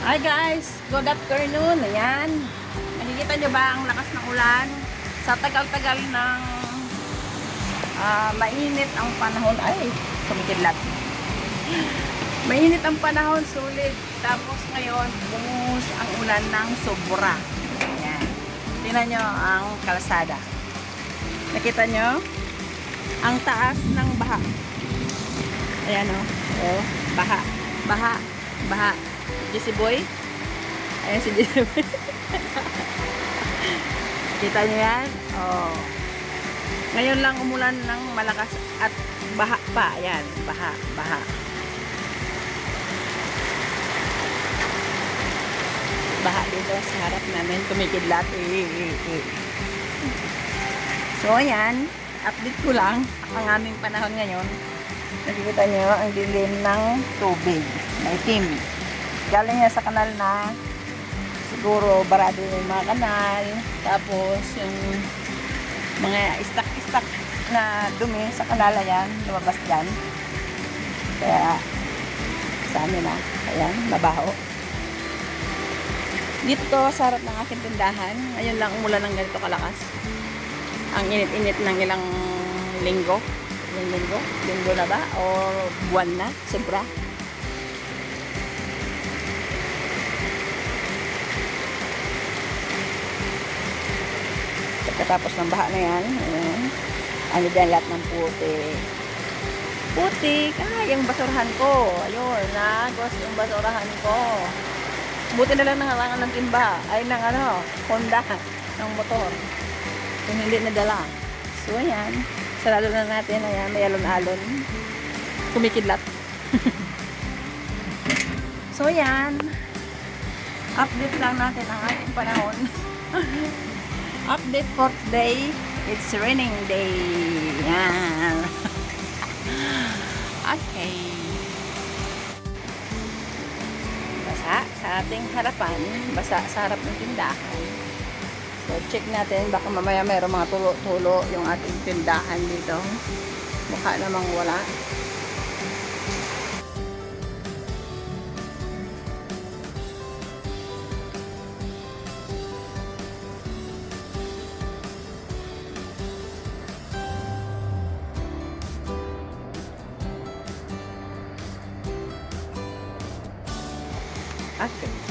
Hi guys, good afternoon. Ayan. Nakikita nyo ba ang lakas ng ulan? Sa tagal-tagal ng mainit ang panahon. Ay, kumikidlat. Mainit ang panahon, sulit. Tapos ngayon, bumus ang ulan ng sobra. Ayan. Tingnan nyo ang kalsada. Nakita nyo? Ang taas ng baha. Ayan o. Oh, baha. Baha. Baha. Jesse Boy. Ayan si Jesse Boy. Kita nyo yan? Oh. Ngayon lang umulan ng malakas at baha pa. Ayan. Baha. Baha. Baha dito sa harap namin. Kumikidlat. So ayan. Update ko lang ang aming panahon ngayon. Nakikita nyo ang dilim ng tubig. Maitim. Galing niya sa kanal na siguro barado yung mga kanal. Tapos yung mga istak-istak na dumi sa kanal, ayan, lumabas dyan. Kaya sa amin na, ayan, mabaho. Dito sa harap ng aking tindahan, ngayon lang umulan ng ganito kalakas. Ang init-init ng ilang linggo. Ilang linggo? Linggo na ba? O buwan na? Sobra. Pagkatapos ng baha na yan, ayan, ano dyan lahat ng putik. Putik! Ay, yung basurahan ko. Ayun, nagos yung basurahan ko. Buti na lang nangalangan ng timba. Ay, ng ano, Honda, ng motor. Kung hindi nadala. So, ayan. Sarado na natin. Ayan, may alon-alon. Kumikidlat. So, ayan. Update lang natin ang ating panahon. Update for today. It's raining day. Yan. Okay. Basa sa ating harapan. Basa sa harap ng tindahan. So, check natin. Baka mamaya mayroong mga tulo-tulo yung ating tindahan dito. Mukha namang wala. Okay.